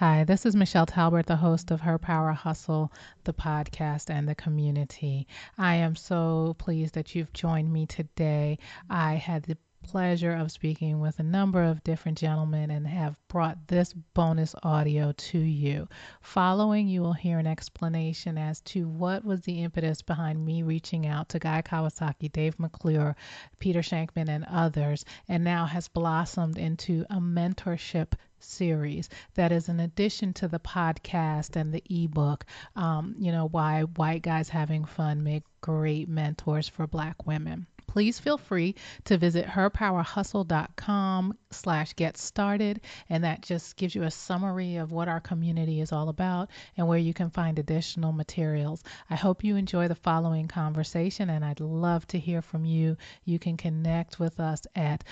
Hi, this is Michelle Talbert, the host of Her Power Hustle, the podcast, and the community. I am so pleased that you've joined me today. I had the pleasure of speaking with a number of different gentlemen and have brought this bonus audio to you. Following, you will hear an explanation as to what was the impetus behind me reaching out to Guy Kawasaki, Dave McClure, Peter Shankman, and others, and now has blossomed into a mentorship series that is in addition to the podcast and the ebook, why white guys having fun make great mentors for Black women. Please feel free to visit herpowerhustle.com/get started, and that just gives you a summary of what our community is all about and where you can find additional materials. I hope you enjoy the following conversation, and I'd love to hear from you. You can connect with us at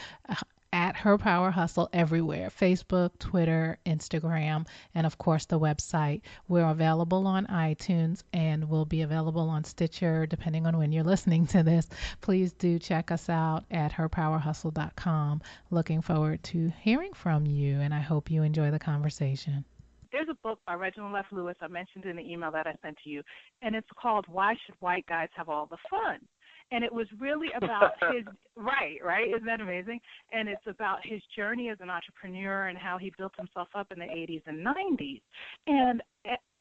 Her Power Hustle everywhere: Facebook, Twitter, Instagram, and of course the website. We're available on iTunes and will be available on Stitcher depending on when you're listening to this. Please do check us out at herpowerhustle.com. Looking forward to hearing from you, and I hope you enjoy the conversation. There's a book by Reginald F. Lewis I mentioned in the email that I sent to you, and it's called Why Should White Guys Have All the Fun? And it was really about his, right? Isn't that amazing? And it's about his journey as an entrepreneur and how he built himself up in the 80s and 90s. And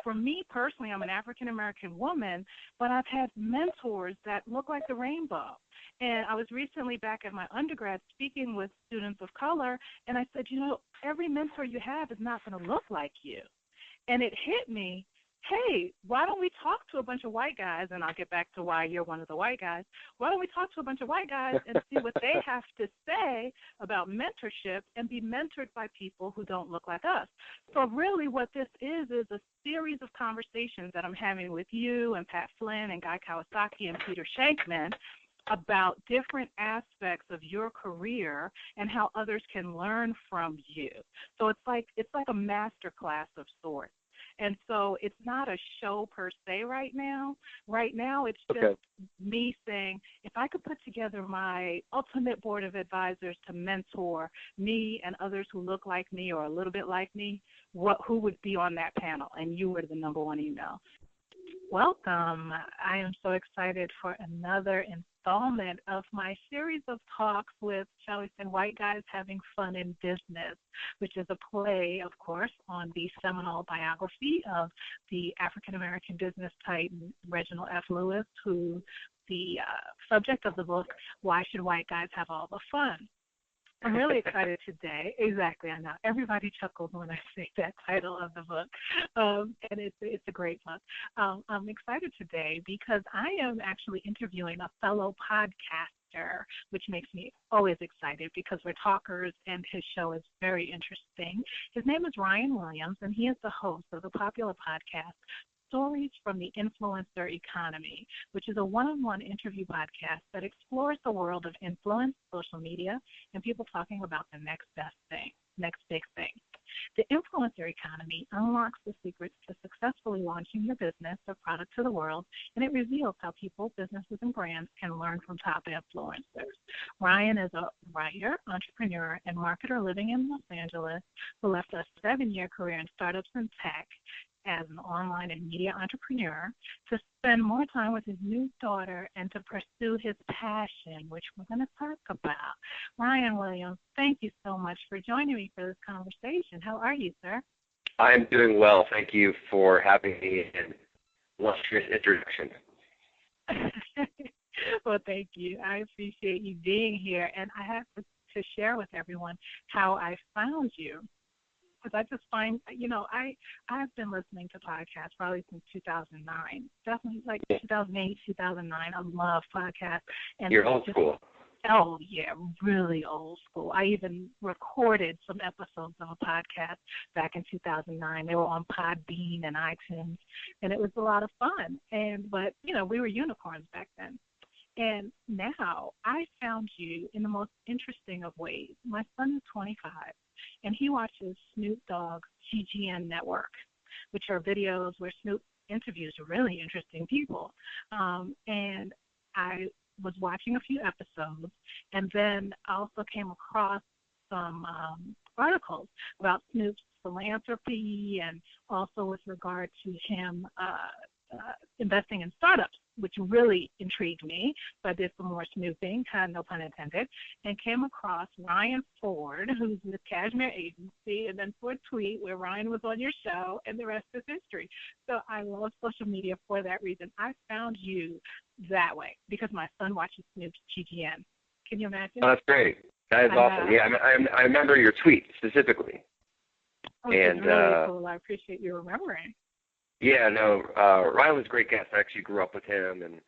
for me personally, I'm an African-American woman, but I've had mentors that look like the rainbow. And I was recently back at my undergrad speaking with students of color, and I said, every mentor you have is not going to look like you. And it hit me, hey, why don't we talk to a bunch of white guys, and I'll get back to why you're one of the white guys. Why don't we talk to a bunch of white guys and see what they have to say about mentorship and be mentored by people who don't look like us? So really what this is a series of conversations that I'm having with you and Pat Flynn and Guy Kawasaki and Peter Shankman about different aspects of your career and how others can learn from you. So it's like a master class of sorts. And so it's not a show per se right now. Right now it's just me saying, if I could put together my ultimate board of advisors to mentor me and others who look like me or a little bit like me, who would be on that panel? And you were the number one email. Welcome. I am so excited for another installment of my series of talks with, shall we say, white guys having fun in business, which is a play, of course, on the seminal biography of the African-American business titan Reginald F. Lewis, who the subject of the book, Why Should White Guys Have All the Fun? I'm really excited today. Exactly, I know. Everybody chuckles when I say that title of the book, and it's a great book. I'm excited today because I am actually interviewing a fellow podcaster, which makes me always excited because we're talkers and his show is very interesting. His name is Ryan Williams, and he is the host of the popular podcast Stories from the Influencer Economy, which is a one-on-one interview podcast that explores the world of influence, social media, and people talking about the next best thing, next big thing. The influencer economy unlocks the secrets to successfully launching your business or product to the world, and it reveals how people, businesses, and brands can learn from top influencers. Ryan is a writer, entrepreneur, and marketer living in Los Angeles who left a 7-year career in startups and tech as an online and media entrepreneur to spend more time with his new daughter and to pursue his passion, which we're going to talk about. Ryan Williams, thank you so much for joining me for this conversation. How are you, sir? I'm doing well. Thank you for having me in illustrious introduction. Well, thank you. I appreciate you being here, and I have to share with everyone how I found you. Because I just find, I've been listening to podcasts probably since 2009, definitely like 2008, 2009. I love podcasts. And you're old school. Oh, yeah, really old school. I even recorded some episodes of a podcast back in 2009. They were on Podbean and iTunes, and it was a lot of fun. But we were unicorns back then. And now I found you in the most interesting of ways. My son is 25, and he watches Snoop Dogg's GGN network, which are videos where Snoop interviews really interesting people. And I was watching a few episodes, and then I also came across some articles about Snoop's philanthropy and also with regard to him investing in startups, which really intrigued me. So I did some more snooping, no pun intended, and came across Ryan Ford, who's with Cashmere Agency, and then for a tweet where Ryan was on your show, and the rest is history. So I love social media for that reason. I found you that way because my son watches Snoop's GGN. Can you imagine? Oh, that's great. That is awesome. Yeah, I remember your tweet specifically. Oh, and really cool. I appreciate you remembering. Yeah, no, Ryan was a great guest. I actually grew up with him, and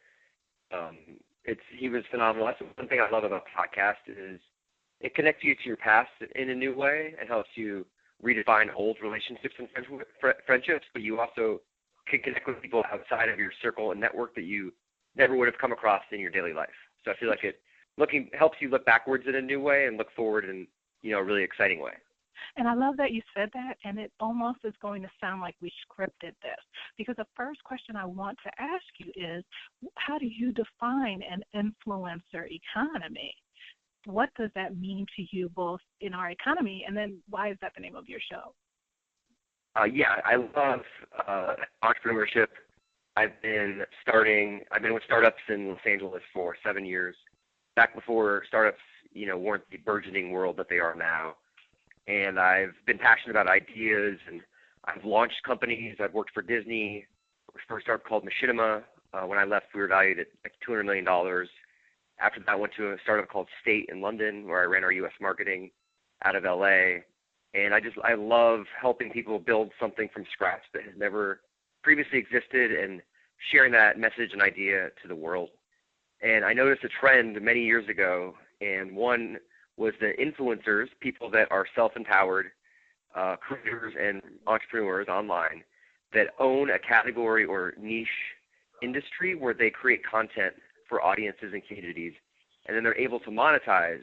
he was phenomenal. That's one thing I love about podcast is it connects you to your past in a new way. It helps you redefine old relationships and friendships, but you also can connect with people outside of your circle and network that you never would have come across in your daily life. So I feel like it helps you look backwards in a new way and look forward in a really exciting way. And I love that you said that, and it almost is going to sound like we scripted this, because the first question I want to ask you is, how do you define an influencer economy? What does that mean to you both in our economy, and then why is that the name of your show? Yeah, I love entrepreneurship. I've been with startups in Los Angeles for 7 years, back before startups, weren't the burgeoning world that they are now. And I've been passionate about ideas, and I've launched companies. I've worked for Disney, for a startup called Machinima. When I left, we were valued at like $200 million. After that, I went to a startup called State in London, where I ran our U.S. marketing out of L.A. And I love helping people build something from scratch that has never previously existed and sharing that message and idea to the world. And I noticed a trend many years ago, and one was the influencers, people that are self-empowered, creators and entrepreneurs online that own a category or niche industry where they create content for audiences and communities, and then they're able to monetize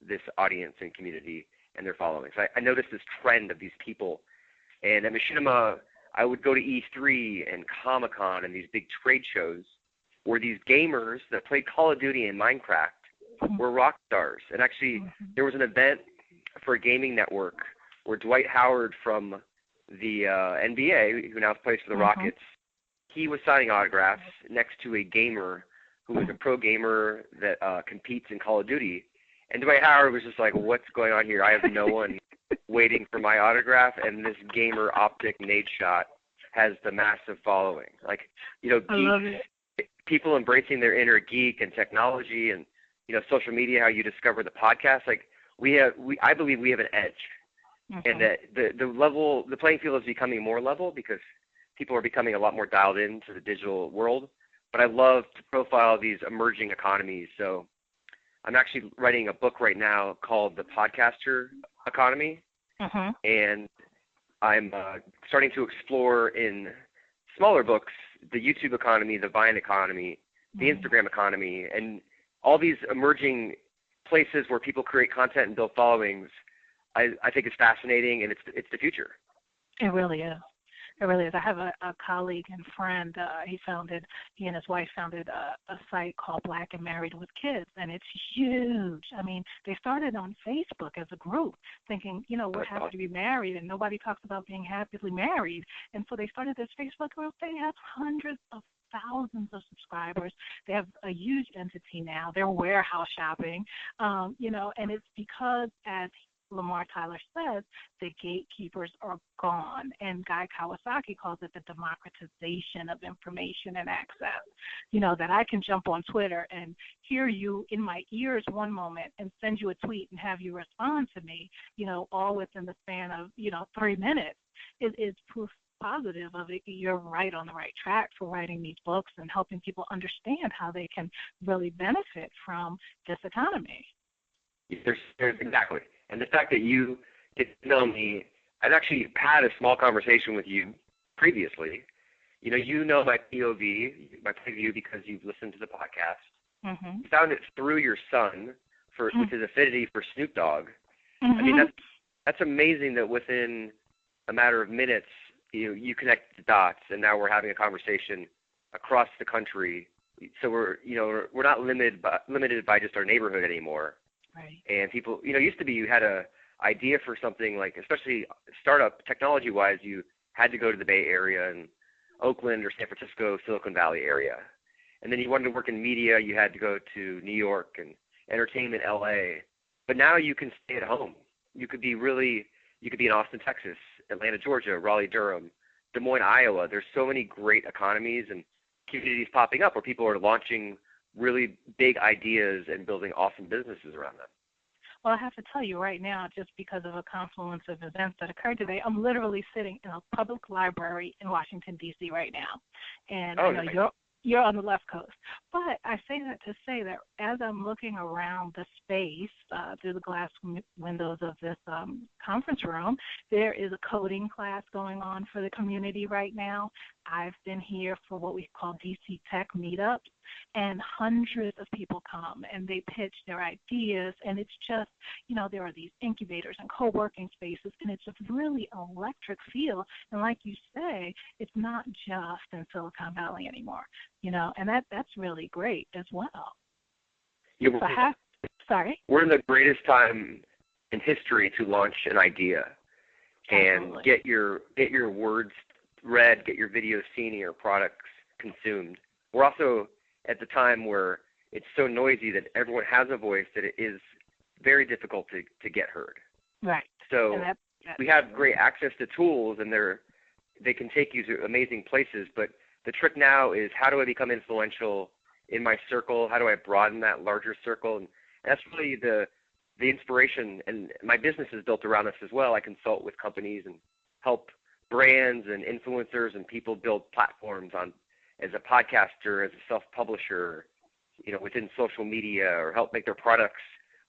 this audience and community and their following. So I noticed this trend of these people. And at Machinima, I would go to E3 and Comic-Con and these big trade shows where these gamers that played Call of Duty and Minecraft were rock stars. And actually, there was an event for a gaming network where Dwight Howard from the NBA, who now plays for the Rockets, he was signing autographs next to a gamer who was a pro gamer that competes in Call of Duty. And Dwight Howard was just like, what's going on here? I have no one waiting for my autograph, and this gamer optic nade shot has the massive following. Like, geeks, I love it. People embracing their inner geek and technology and social media, how you discover the podcast. Like I believe we have an edge, and that the playing field is becoming more level because people are becoming a lot more dialed into the digital world. But I love to profile these emerging economies. So I'm actually writing a book right now called The Podcaster Economy, and I'm starting to explore in smaller books the YouTube economy, the Vine economy, the Instagram economy, and all these emerging places where people create content and build followings. I think it's fascinating, and it's the future. It really is. It really is. I have a colleague and friend. He and his wife founded a site called Black and Married with Kids, and it's huge. I mean, they started on Facebook as a group, thinking, we're happy to be married, and nobody talks about being happily married. And so they started this Facebook group. They have hundreds of thousands of subscribers. They have a huge entity now. They're warehouse shopping, and it's because, as Lamar Tyler says, the gatekeepers are gone. And Guy Kawasaki calls it the democratization of information and access. That I can jump on Twitter and hear you in my ears one moment and send you a tweet and have you respond to me, all within the span of, 3 minutes. It is proof positive of it. You're right on the right track for writing these books and helping people understand how they can really benefit from this economy. There's exactly. And the fact that you get to know me, I've actually had a small conversation with you previously. You know my POV, my point of view, because you've listened to the podcast. You found it through your son with his affinity for Snoop Dogg. I mean, that's amazing that within a matter of minutes, you connect the dots, and now we're having a conversation across the country. So we're not limited by just our neighborhood anymore. Right. And people, used to be you had a idea for something like, especially startup technology-wise, you had to go to the Bay Area and Oakland or San Francisco, Silicon Valley area. And then you wanted to work in media, you had to go to New York and entertainment, LA. But now you can stay at home. You could be in Austin, Texas, Atlanta, Georgia, Raleigh, Durham, Des Moines, Iowa. There's so many great economies and communities popping up where people are launching really big ideas and building awesome businesses around them. Well, I have to tell you right now, just because of a confluence of events that occurred today, I'm literally sitting in a public library in Washington, D.C. right now. And I know nice. you're on the left coast. But I say that to say that as I'm looking around the space through the glass windows of this conference room, there is a coding class going on for the community right now. I've been here for what we call DC Tech meetups, and hundreds of people come and they pitch their ideas, and it's just, there are these incubators and co-working spaces, and it's a really electric feel. And like you say, it's not just in Silicon Valley anymore, and that's really great as well. Yeah, Sorry? We're in the greatest time in history to launch an idea and get your words read, get your videos seen, and your products consumed. We're also at the time where it's so noisy that everyone has a voice that it is very difficult to get heard. Right. So we have great access to tools, and they can take you to amazing places, but the trick now is, how do I become influential in my circle? How do I broaden that larger circle? And that's really the inspiration, and my business is built around this as well. I consult with companies and help brands and influencers and people build platforms as a podcaster, as a self-publisher, within social media, or help make their products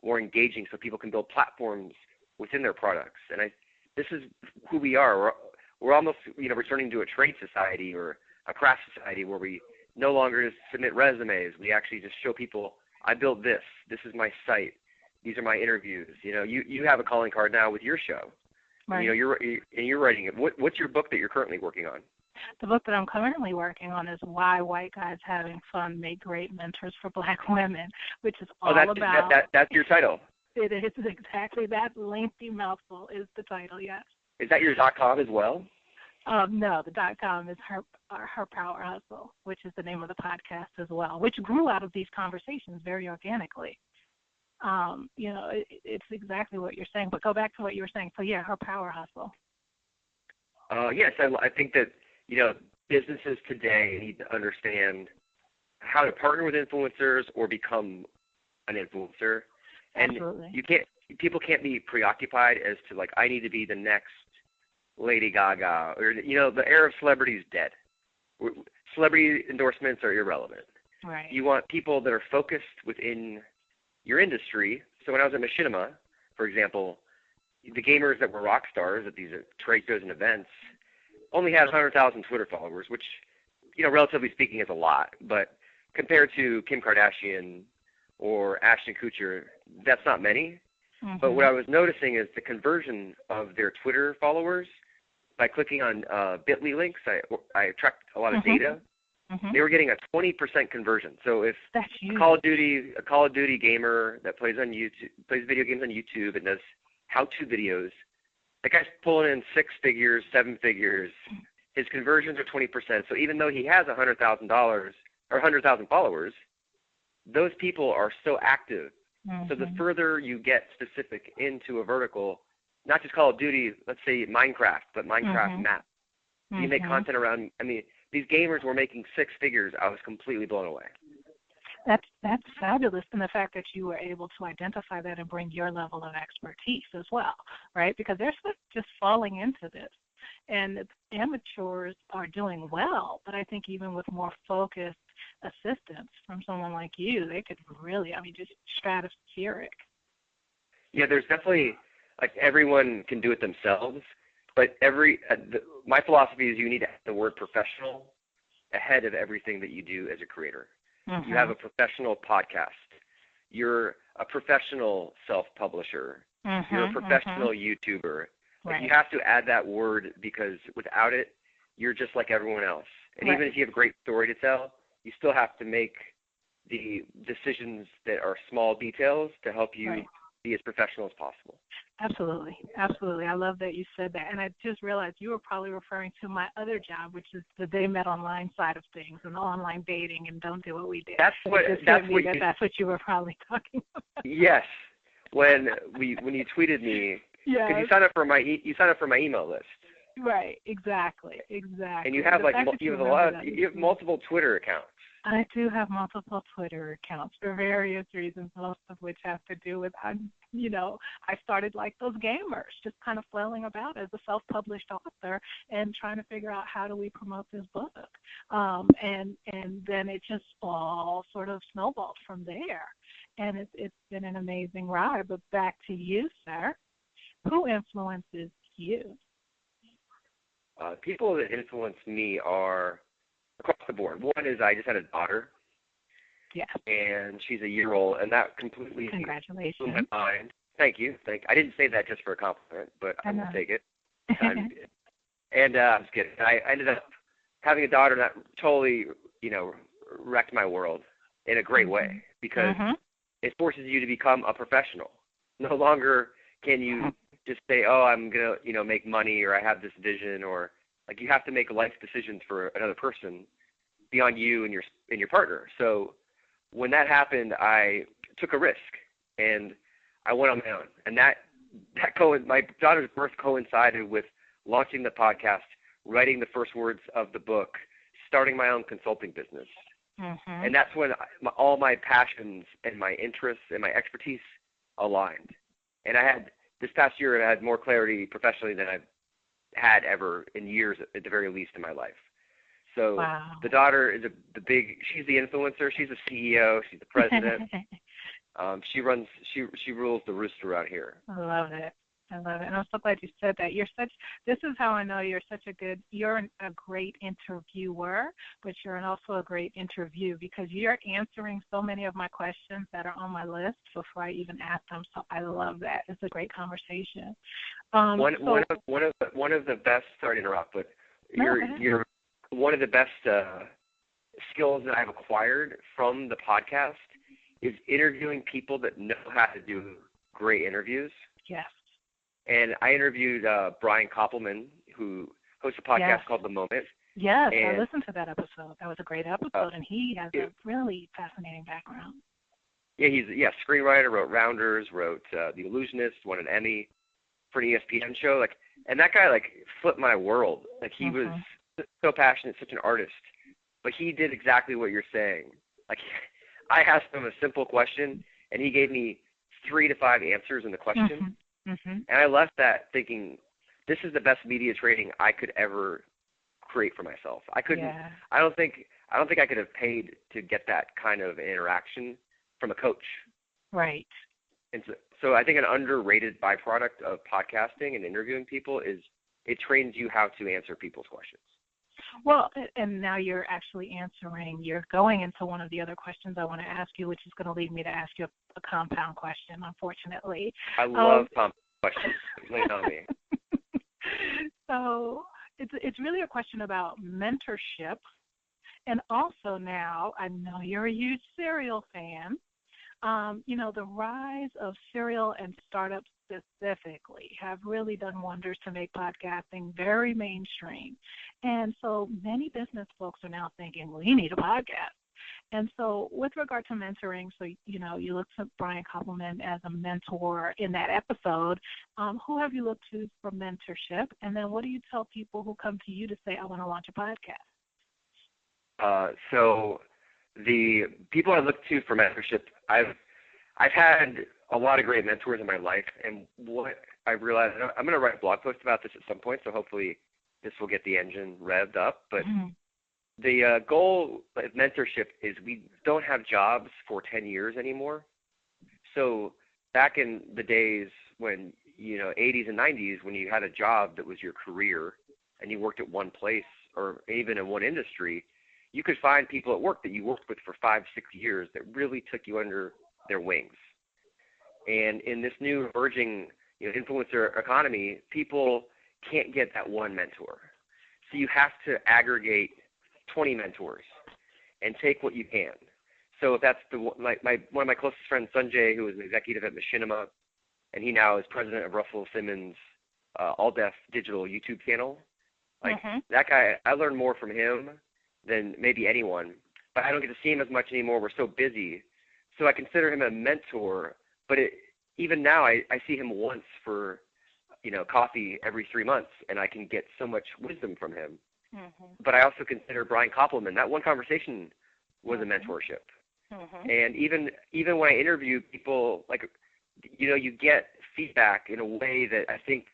more engaging so people can build platforms within their products. And this is who we are. We're almost, returning to a trade society or a craft society where we no longer just submit resumes. We actually just show people, I built this. This is my site. These are my interviews. You have a calling card now with your show. Right. You're writing it. What's your book that you're currently working on? The book that I'm currently working on is Why White Guys Having Fun Make Great Mentors for Black Women, which is all about... That's your title. It is exactly that. Lengthy mouthful is the title, yes. Is that your .com as well? No, the .com is her Power Hustle, which is the name of the podcast as well, which grew out of these conversations very organically. It's exactly what you're saying, but go back to what you were saying. So, yeah, her Power Hustle. Yes, I think that, businesses today need to understand how to partner with influencers or become an influencer. Absolutely. And people can't be preoccupied as to, I need to be the next Lady Gaga, or, the era of celebrity is dead. Celebrity endorsements are irrelevant. Right. You want people that are focused within your industry. So when I was at Machinima, for example, the gamers that were rock stars at these trade shows and events only had 100,000 Twitter followers, which, relatively speaking is a lot. But compared to Kim Kardashian or Ashton Kutcher, that's not many. Mm-hmm. But what I was noticing is the conversion of their Twitter followers by clicking on Bitly links. I tracked a lot of data. Mm-hmm. They were getting a 20% conversion. So if a Call of Duty gamer that plays video games on YouTube and does how-to videos, that guy's pulling in 6 figures, 7 figures. His conversions are 20%. So even though he has $100,000 or 100,000 followers, those people are so active. Mm-hmm. So the further you get specific into a vertical, not just Call of Duty, let's say Minecraft, but Minecraft map. You make content around, these gamers were making 6 figures. I was completely blown away. That's fabulous, and the fact that you were able to identify that and bring your level of expertise as well, right? Because they're just falling into this, and amateurs are doing well, but I think even with more focused assistance from someone like you, they could really, just stratospheric. Yeah, there's definitely, everyone can do it themselves, but my philosophy is you need to have the word professional ahead of everything that you do as a creator. Mm-hmm. You have a professional podcast. You're a professional self-publisher. Mm-hmm, you're a professional YouTuber. Right. You have to add that word, because without it, you're just like everyone else. And even if you have a great story to tell, you still have to make the decisions that are small details to help you be as professional as possible. Absolutely. Absolutely. I love that you said that. And I just realized you were probably referring to my other job, which is the They Met Online side of things and online dating and don't do what we did. That's what you were probably talking about. Yes. When you tweeted me, because yes. you signed up for my email list. Right. Exactly. And you have you have multiple Twitter accounts. I do have multiple Twitter accounts for various reasons, most of which have to do with, I started like those gamers, just kind of flailing about as a self-published author and trying to figure out how do we promote this book. And then it just all sort of snowballed from there. And it's been an amazing ride. But back to you, sir. Who influences you? People that influence me are across the board. One is I just had a daughter. Yes. And she's a year old, and that completely Congratulations. blew my mind. Thank you. I didn't say that just for a compliment, but I will take it. And I'm just kidding. I ended up having a daughter that totally, wrecked my world in a great way because it forces you to become a professional. No longer can you just say, oh, I'm going to, make money or I have this vision or like you have to make life decisions for another person beyond you and your partner. So when that happened, I took a risk and I went on my own. And my daughter's birth coincided with launching the podcast, writing the first words of the book, starting my own consulting business. And that's when all my passions and my interests and my expertise aligned. And this past year, I had more clarity professionally than I've had ever in years, at the very least in my life. So The daughter is she's the influencer. She's the CEO. She's the president. She rules the rooster out here. I love it. And I'm so glad you said that. This is how I know you're a great interviewer, but you're also a great interview because you're answering so many of my questions that are on my list before I even ask them. So I love that. It's a great conversation. One of the best, sorry to interrupt, but you're one of the best skills that I've acquired from the podcast is interviewing people that know how to do great interviews. Yes. And I interviewed Brian Koppelman, who hosts a podcast called The Moment. Yes, I listened to that episode. That was a great episode, and he has a really fascinating background. Yeah, he's a screenwriter, wrote Rounders, wrote The Illusionist, won an Emmy for an ESPN show. And that guy flipped my world. He was so passionate, such an artist. But he did exactly what you're saying. I asked him a simple question, and he gave me 3 to 5 answers in the question. And I left that thinking, this is the best media training I could ever create for myself. I couldn't. Yeah. I don't think I could have paid to get that kind of interaction from a coach. Right. And so I think an underrated byproduct of podcasting and interviewing people is it trains you how to answer people's questions. Well, and now you're going into one of the other questions I want to ask you, which is going to lead me to ask you a compound question, unfortunately. I love compound questions. Lay it on me. So it's really a question about mentorship. And also now, I know you're a huge cereal fan. The rise of cereal and startups specifically have really done wonders to make podcasting very mainstream. And so many business folks are now thinking, we need a podcast. And so with regard to mentoring, so, you looked at Brian Koppelman as a mentor in that episode. Who have you looked to for mentorship? And then what do you tell people who come to you to say, I want to launch a podcast? So the people I look to for mentorship, I've had a lot of great mentors in my life, and what I've realized, I'm going to write a blog post about this at some point, so hopefully this will get the engine revved up, but the goal of mentorship is we don't have jobs for 10 years anymore. So back in the days when, 80s and 90s, when you had a job that was your career and you worked at one place or even in one industry, you could find people at work that you worked with for 5-6 years that really took you under their wings. And in this new emerging influencer economy, people can't get that one mentor. So you have to aggregate 20 mentors and take what you can. So if that's one of my closest friends, Sanjay, who was an executive at Machinima and he now is president of Russell Simmons' All Deaf Digital YouTube channel. Like that guy, I learned more from him than maybe anyone, but I don't get to see him as much anymore. We're so busy. So I consider him a mentor, but even now I see him once for, coffee every 3 months, and I can get so much wisdom from him. But I also consider Brian Koppelman, that one conversation was a mentorship. And even when I interview people, like, you get feedback in a way that I think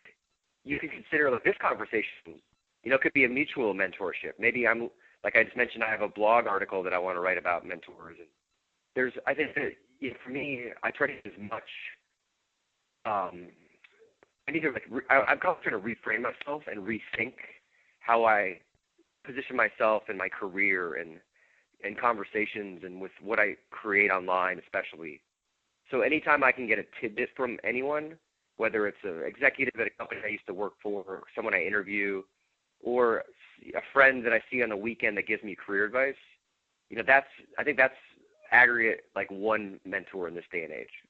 you can consider, like, this conversation, could be a mutual mentorship. Maybe like I just mentioned, I have a blog article that I want to write about mentors. And I think that, for me, I try to get as much, I need to, I'm trying to reframe myself and rethink how I position myself in my career and conversations and with what I create online especially. So anytime I can get a tidbit from anyone, whether it's an executive at a company I used to work for, or someone I interview, or a friend that I see on the weekend that gives me career advice, I think that's aggregate like one mentor in this day and age.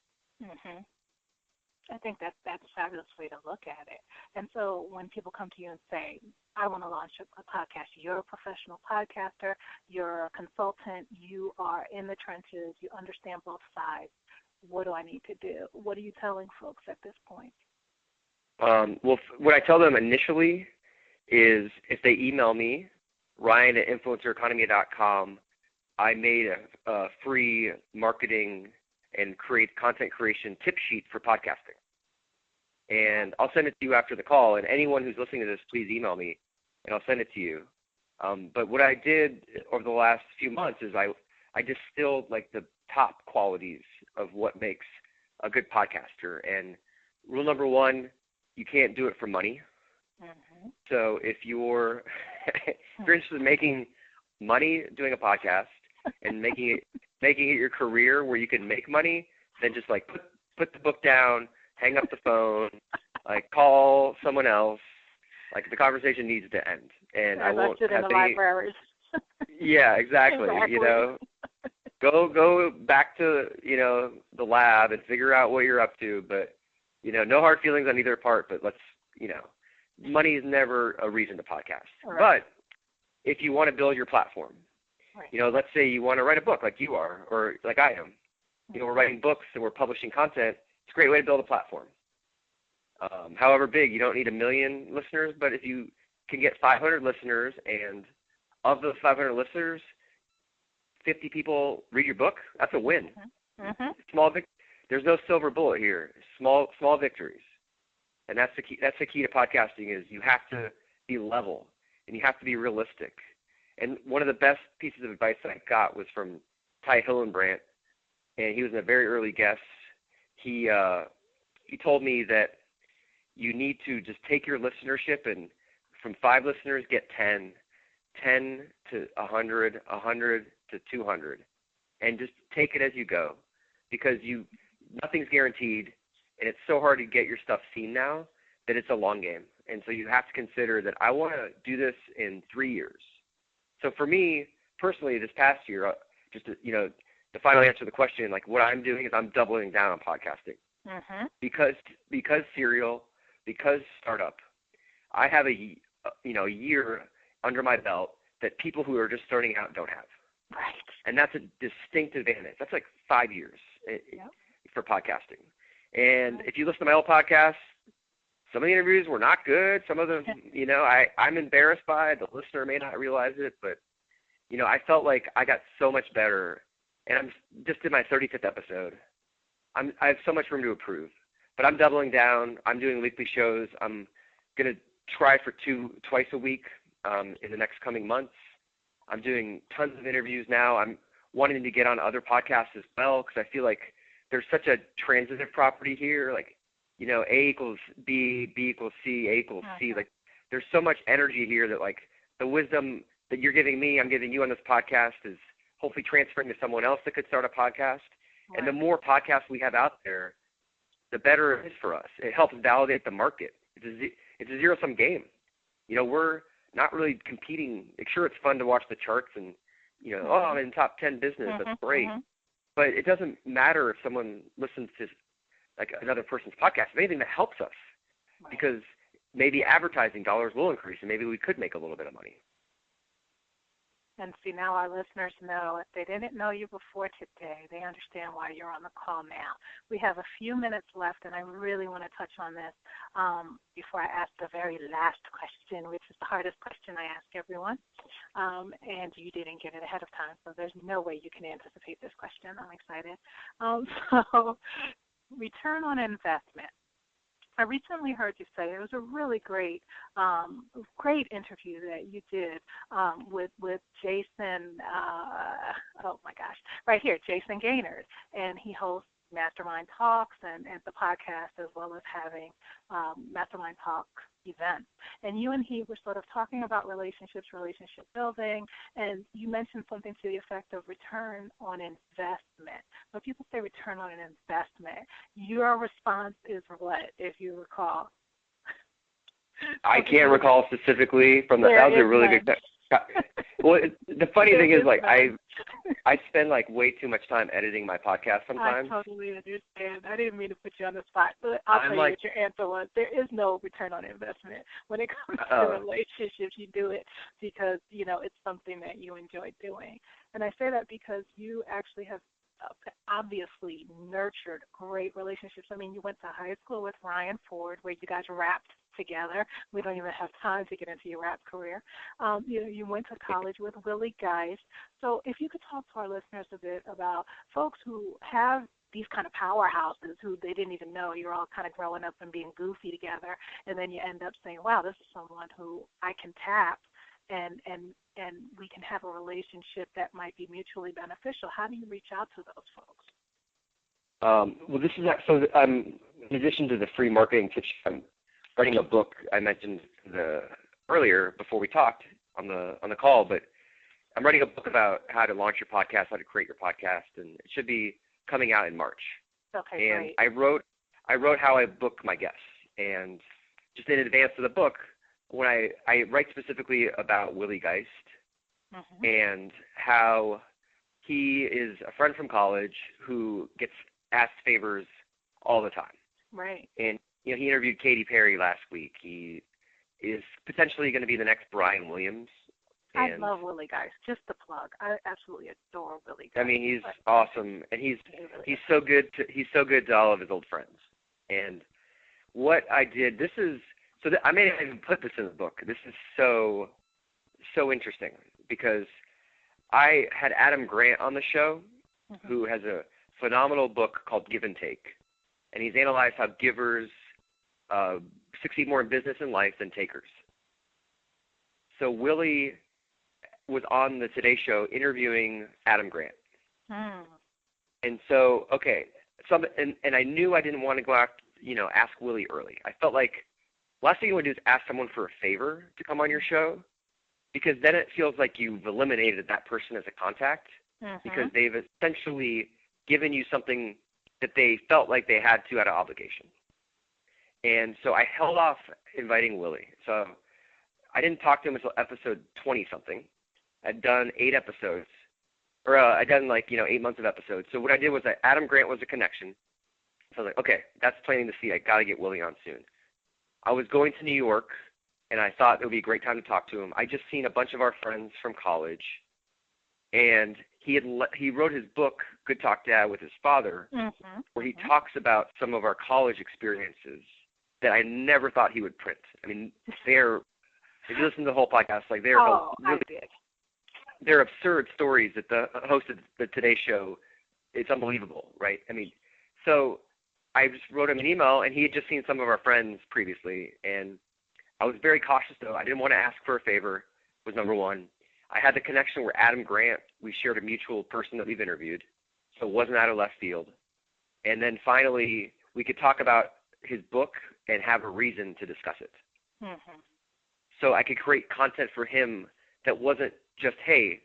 I think that's a fabulous way to look at it. And so when people come to you and say, I want to launch a podcast, you're a professional podcaster, you're a consultant, you are in the trenches, you understand both sides. What do I need to do? What are you telling folks at this point? Well, what I tell them initially is if they email me, Ryan@influencereconomy.com, I made a free marketing and content creation tip sheet for podcasting. And I'll send it to you after the call. And anyone who's listening to this, please email me, and I'll send it to you. But what I did over the last few months is I distilled like the top qualities of what makes a good podcaster. And rule number one, you can't do it for money. So if you're interested in making money doing a podcast and making it your career where you can make money, then just like put the book down, hang up the phone, like call someone else. Like the conversation needs to end, and I won't have in the libraries. Yeah, exactly. Go back to the lab and figure out what you're up to. But no hard feelings on either part. But let's money is never a reason to podcast. Right. But if you want to build your platform, let's say you want to write a book like you are, or like I am. We're writing books and we're publishing content. It's a great way to build a platform. However big, you don't need 1 million listeners, but if you can get 500 listeners, and of those 500 listeners, 50 people read your book, that's a win. There's no silver bullet here. Small victories. And that's the key. That's the key to podcasting is you have to be level and you have to be realistic. And one of the best pieces of advice that I got was from Ty Hillenbrand, and he was a very early guest. He told me that you need to just take your listenership and from 5 listeners get 10 to 100, 100 to 200, and just take it as you go, because nothing's guaranteed. And it's so hard to get your stuff seen now that it's a long game. And so you have to consider that I want to do this in 3 years. So for me, personally, this past year, just to, the final answer to the question, like what I'm doing is I'm doubling down on podcasting. Because Serial, because Startup, I have a year under my belt that people who are just starting out don't have. Right. And that's a distinct advantage. That's like 5 years for podcasting. And if you listen to my old podcast, some of the interviews were not good. Some of them, I'm embarrassed by. The listener may not realize it, but, I felt like I got so much better. And I'm just in my 35th episode. I have so much room to improve. But I'm doubling down. I'm doing weekly shows. I'm going to try for twice a week in the next coming months. I'm doing tons of interviews now. I'm wanting to get on other podcasts as well because I feel like there's such a transitive property here, like, A equals B, B equals C, A equals C. Like, there's so much energy here that, like, the wisdom that you're giving me, I'm giving you on this podcast is hopefully transferring to someone else that could start a podcast. Right. And the more podcasts we have out there, the better it is for us. It helps validate the market. It's a zero-sum game. We're not really competing. Sure, it's fun to watch the charts and, I'm in top 10 business. That's great. But it doesn't matter if someone listens to like another person's podcast, anything that helps us, because maybe advertising dollars will increase and maybe we could make a little bit of money. And see, now our listeners know if they didn't know you before today, they understand why you're on the call now. We have a few minutes left, and I really want to touch on this before I ask the very last question, which is the hardest question I ask everyone. And you didn't get it ahead of time, so there's no way you can anticipate this question. I'm excited. So return on investment. I recently heard you say it was a really great interview that you did with Jason. Oh my gosh, right here, Jason Gaynor, and he hosts Mastermind Talks and the podcast, as well as having Mastermind Talk events. And you and he were sort of talking about relationships, relationship building, and you mentioned something to the effect of return on investment. So people say return on an investment. Your response is what, if you recall? I can't recall specifically from the. That was a really good. Well, the funny thing is, like, I spend like way too much time editing my podcast sometimes. I totally understand. I didn't mean to put you on the spot, but I'll tell you what your answer was. There is no return on investment when it comes to relationships. You do it because it's something that you enjoy doing, and I say that because you actually have obviously nurtured great relationships. I mean, you went to high school with Ryan Ford, where you guys rapped together. We don't even have time to get into your rap career. You went to college with Willie, Geist. So if you could talk to our listeners a bit about folks who have these kind of powerhouses who they didn't even know. You're all kind of growing up and being goofy together, and then you end up saying, wow, this is someone who I can tap and we can have a relationship that might be mutually beneficial. How do you reach out to those folks? Well, this is so. In addition to the free marketing tips, I'm writing a book. I mentioned earlier before we talked on the call, but I'm writing a book about how to launch your podcast, how to create your podcast, and it should be coming out in March. Okay, and great. I wrote how I book my guests, and just in advance of the book, when I write specifically about Willie Geist and how he is a friend from college who gets asked favors all the time. Right. And he interviewed Katy Perry last week. He is potentially going to be the next Brian Williams. I love Willie Geist. Just the plug. I absolutely adore Willie Geist. I mean, he's awesome, and he's so good to all of his old friends. And what I did, I may not even put this in the book. This is so interesting because I had Adam Grant on the show, who has a phenomenal book called Give and Take, and he's analyzed how givers succeed more in business and life than takers. So Willie was on the Today Show interviewing Adam Grant. And so, and I knew I didn't want to go out, ask Willie early. I felt like last thing you want to do is ask someone for a favor to come on your show, because then it feels like you've eliminated that person as a contact, because they've essentially given you something that they felt like they had to out of obligation. And so I held off inviting Willie. So I didn't talk to him until episode 20-something. I'd done 8 episodes, or I'd done 8 months of episodes. So what I did was Adam Grant was a connection. So I was like, okay, that's planting the seed. I got to get Willie on soon. I was going to New York, and I thought it would be a great time to talk to him. I just seen a bunch of our friends from college, and he wrote his book, Good Talk Dad, with his father, where he talks about some of our college experiences that I never thought he would print. I mean, if you listen to the whole podcast, they're absurd stories that the host of the Today Show, it's unbelievable, right? I mean, so I just wrote him an email, and he had just seen some of our friends previously, and I was very cautious, though. I didn't want to ask for a favor, was number one. I had the connection where Adam Grant, we shared a mutual person that we've interviewed, so it wasn't out of left field. And then finally, we could talk about his book and have a reason to discuss it. So I could create content for him that wasn't just, hey,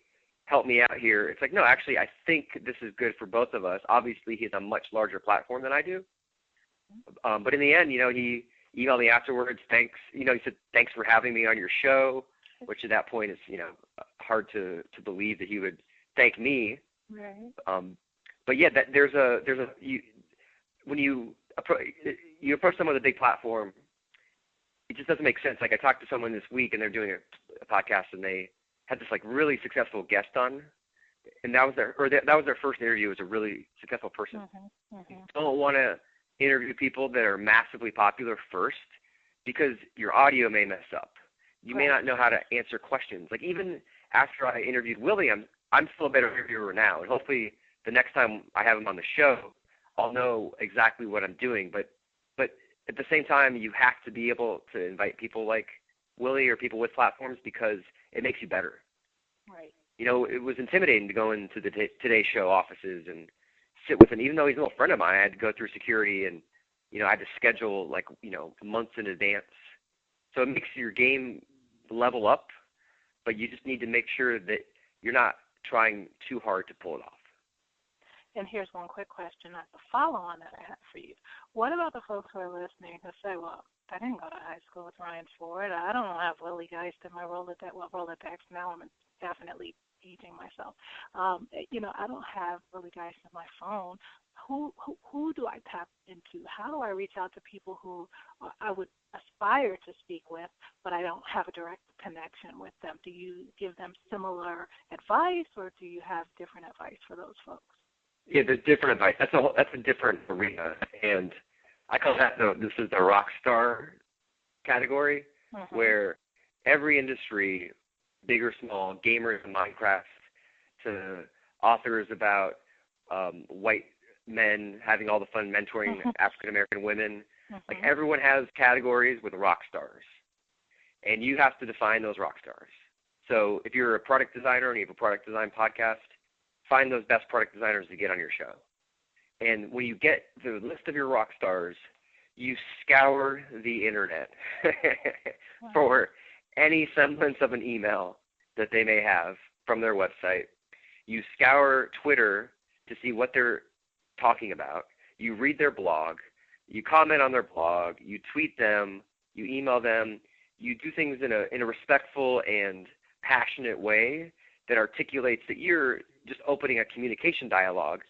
help me out here. It's like, no, actually, I think this is good for both of us. Obviously, he has a much larger platform than I do. But in the end, he emailed me afterwards. Thanks. He said, thanks for having me on your show, which at that point is, hard to believe that he would thank me. Right. But yeah, when you you approach someone with a big platform, it just doesn't make sense. Like I talked to someone this week, and they're doing a podcast, and they had this like really successful guest on, and that was their first interview as a really successful person. You don't want to interview people that are massively popular first, because your audio may mess up. You may not know how to answer questions. Like even after I interviewed Willie, I'm still a better interviewer now, and hopefully the next time I have him on the show, I'll know exactly what I'm doing. But at the same time, you have to be able to invite people like Willie or people with platforms, because it makes you better. Right. You know, it was intimidating to go into the Today Show offices and sit with him. Even though he's a little friend of mine, I had to go through security, and, you know, I had to schedule, like, you know, months in advance. So it makes your game level up, but you just need to make sure that you're not trying too hard to pull it off. And here's one quick question as a follow-on that I have for you. What about the folks who are listening who say, well, I didn't go to high school with Ryan Ford. I don't have Willie Geist in my Rolodex. Well, Rolodex now, I'm definitely aging myself. You know, I don't have Willie Geist in my phone. Who do I tap into? How do I reach out to people who I would aspire to speak with, but I don't have a direct connection with them? Do you give them similar advice, or do you have different advice for those folks? Yeah, there's different advice. That's a different arena, and I call that this is the rock star category, where every industry, big or small, gamers in Minecraft to authors about white men having all the fun mentoring African American women, like everyone has categories with rock stars, and you have to define those rock stars. So if you're a product designer and you have a product design podcast, find those best product designers to get on your show. And when you get the list of your rock stars, you scour the internet for any semblance of an email that they may have from their website. You scour Twitter to see what they're talking about. You read their blog. You comment on their blog. You tweet them. You email them. You do things in a respectful and passionate way that articulates that you're just opening a communication dialogue,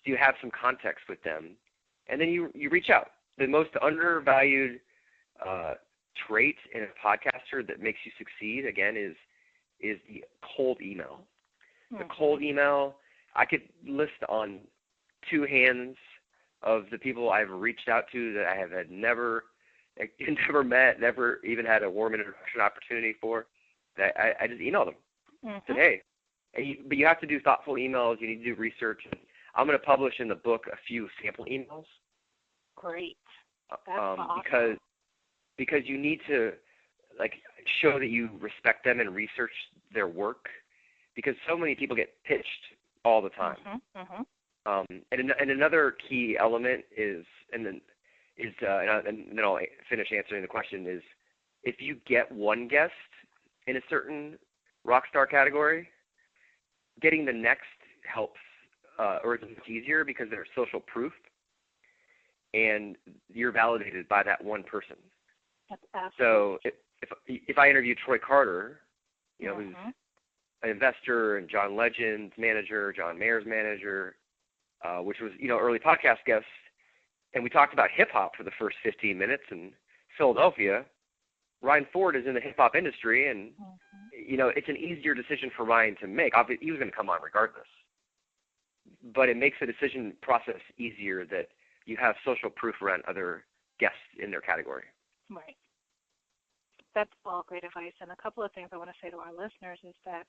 so you have some context with them. And then you reach out. The most undervalued trait in a podcaster that makes you succeed, again, is the cold email. The cold email, I could list on two hands of the people I've reached out to that I have never met, never even had a warm introduction opportunity for, that I just emailed them today. But you have to do thoughtful emails. You need to do research. And I'm going to publish in the book a few sample emails. Great. That's awesome. Because you need to show that you respect them and research their work, because so many people get pitched all the time. And another key element is, and then I'll finish answering the question, is if you get one guest in a certain rock star category, getting the next helps, or it's much easier, because there's social proof, and you're validated by that one person. So if I interview Troy Carter, who's an investor and John Legend's manager, John Mayer's manager, which was early podcast guest, and we talked about hip hop for the first 15 minutes in Philadelphia. Ryan Ford is in the hip hop industry, and it's an easier decision for Ryan to make. Obviously, he was going to come on regardless, but it makes the decision process easier that you have social proof around other guests in their category. Right. That's all great advice. And a couple of things I want to say to our listeners is that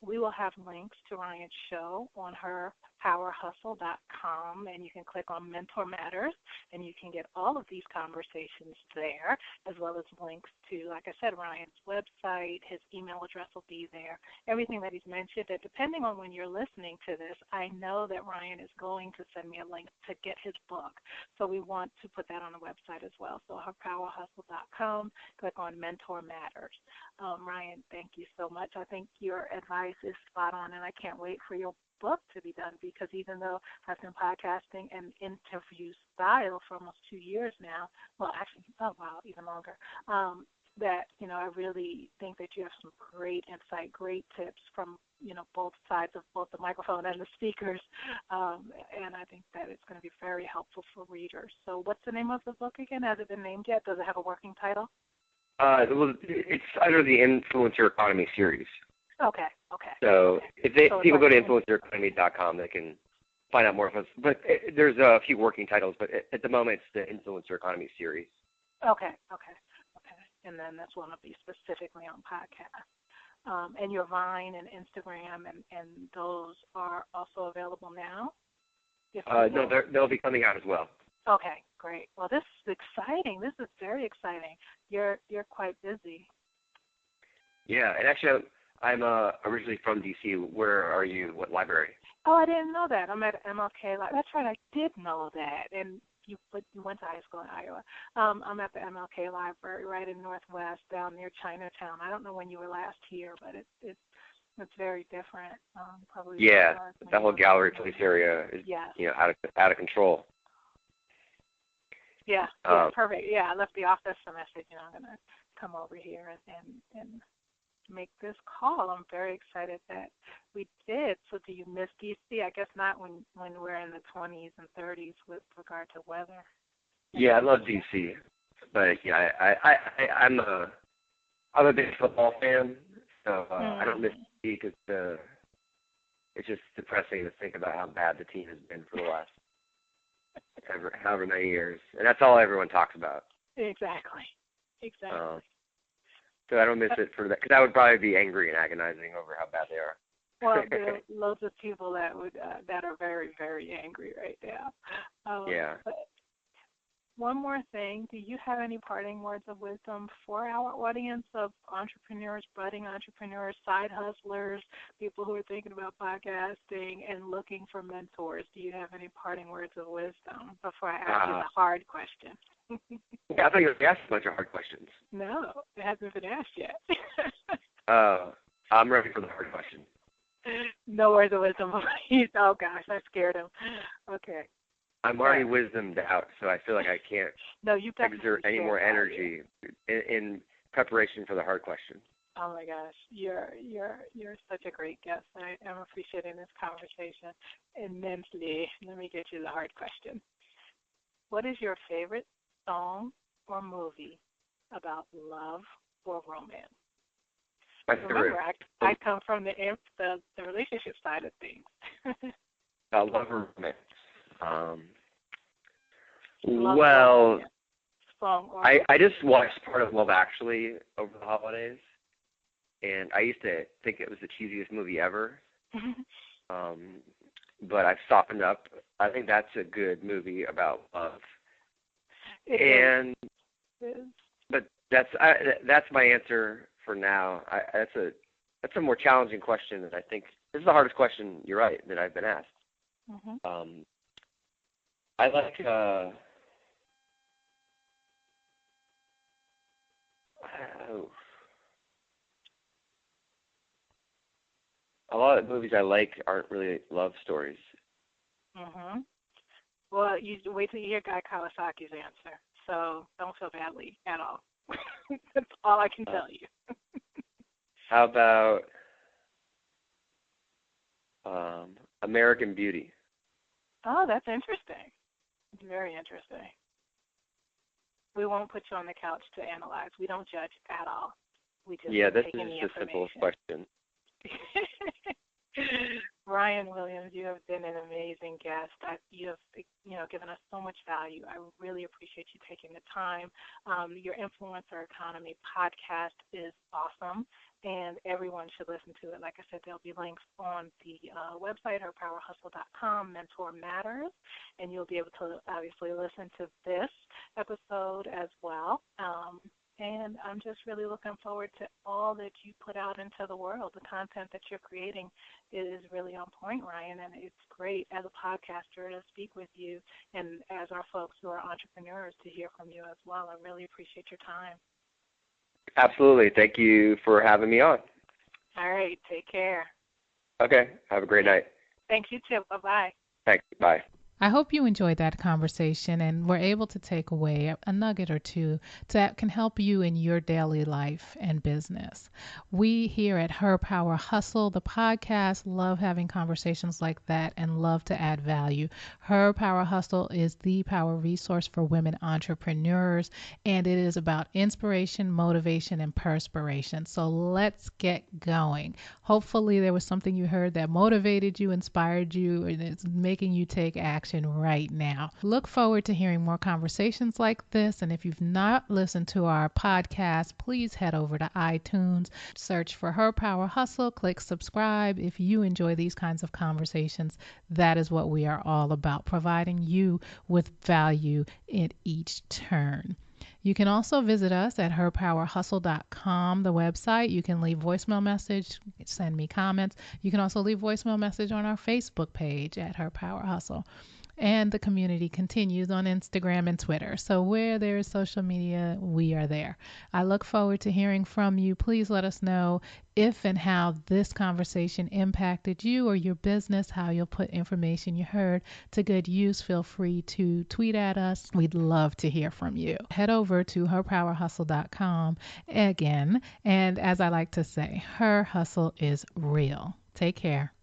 we will have links to Ryan's show on herpowerhustle.com, and you can click on Mentor Matters, and you can get all of these conversations there, as well as links to, like I said, Ryan's website. His email address will be there, everything that he's mentioned. And depending on when you're listening to this, I know that Ryan is going to send me a link to get his book. So we want to put that on the website as well. So herpowerhustle.com, click on Mentor Matters. Ryan, thank you so much. I think your advice is spot on, and I can't wait for your book to be done, because even though I've been podcasting and interview style for almost 2 years now, well, actually, even longer, that, I really think that you have some great insight, great tips from, both sides of both the microphone and the speakers. And I think that it's going to be very helpful for readers. So what's the name of the book again? Has it been named yet? Does it have a working title? Well, it's under the Influencer Economy series. Okay. So if people go to influencereconomy.com, they can find out more. But there's a few working titles, but at the moment it's the Influencer Economy series. Okay. And then this one will be specifically on podcast. And your Vine and Instagram and those are also available now? No, they'll be coming out as well. Okay, great. Well, this is exciting. This is very exciting. You're quite busy. Yeah, and actually I'm originally from D.C. Where are you? What library? Oh, I didn't know that. I'm at MLK. That's right, I did know that. And you went to high school in Iowa. I'm at the MLK Library right in Northwest down near Chinatown. I don't know when you were last here, but it's very different. Probably. Yeah, that whole gallery place area is out of control. Yeah, perfect. Yeah, I left the office and I said, I'm going to come over here and make this call. I'm very excited that we did. So do you miss D.C.? I guess not when we're in the 20s and 30s with regard to weather. Yeah, I love D.C. But yeah, I'm a big football fan, so I don't miss D.C. because it's just depressing to think about how bad the team has been for the last however many years, and that's all everyone talks about. Exactly. So I don't miss it for that, because I would probably be angry and agonizing over how bad they are. Well, there are loads of people that are very, very angry right now. Yeah. But one more thing, do you have any parting words of wisdom for our audience of entrepreneurs, budding entrepreneurs, side hustlers, people who are thinking about podcasting and looking for mentors? Do you have any parting words of wisdom before I ask you the hard question? Yeah, I thought you were asking a bunch of hard questions. No, it hasn't been asked yet. I'm ready for the hard question. No words of wisdom. Oh, gosh, I scared him. Okay. I'm already wisdomed out, so I feel like I can't exert any more energy in preparation for the hard question. Oh my gosh, you're such a great guest. I am appreciating this conversation immensely. Let me get you the hard question. What is your favorite song or movie about love or romance? Remember, I come from the relationship side of things. Love or romance. I just watched part of Love Actually over the holidays, and I used to think it was the cheesiest movie ever. But I've softened up. I think that's a good movie about love. But that's my answer for now. That's a more challenging question that I think this is the hardest question. You're right, that I've been asked. I like a lot of movies I like aren't really love stories. Well, you wait till you hear Guy Kawasaki's answer. So don't feel badly at all. That's all I can tell you. How about American Beauty? Oh, that's interesting. Very interesting. We won't put you on the couch to analyze. We don't judge at all. We just this take is any the simplest question. Ryan Williams, you have been an amazing guest. You have given us so much value. I really appreciate you taking the time. Your Influencer Economy podcast is awesome, and everyone should listen to it. Like I said, there'll be links on the website, herpowerhustle.com, Mentor Matters, and you'll be able to obviously listen to this episode as well. And I'm just really looking forward to all that you put out into the world. The content that you're creating is really on point, Ryan, and it's great as a podcaster to speak with you and as our folks who are entrepreneurs to hear from you as well. I really appreciate your time. Absolutely. Thank you for having me on. All right. Take care. Okay. Have a great night. Thanks, you too. Bye-bye. Thanks. Bye. I hope you enjoyed that conversation and were able to take away a nugget or two that can help you in your daily life and business. We here at Her Power Hustle, the podcast, love having conversations like that and love to add value. Her Power Hustle is the power resource for women entrepreneurs, and it is about inspiration, motivation, and perspiration. So let's get going. Hopefully, there was something you heard that motivated you, inspired you, and it's making you take action right now. Look forward to hearing more conversations like this. And if you've not listened to our podcast, please head over to iTunes, search for Her Power Hustle, click subscribe. If you enjoy these kinds of conversations, that is what we are all about, providing you with value in each turn. You can also visit us at herpowerhustle.com, the website. You can leave voicemail message, send me comments. You can also leave voicemail message on our Facebook page at Her Power Hustle. And the community continues on Instagram and Twitter. So where there is social media, we are there. I look forward to hearing from you. Please let us know if and how this conversation impacted you or your business, how you'll put information you heard to good use. Feel free to tweet at us. We'd love to hear from you. Head over to herpowerhustle.com again. And as I like to say, her hustle is real. Take care.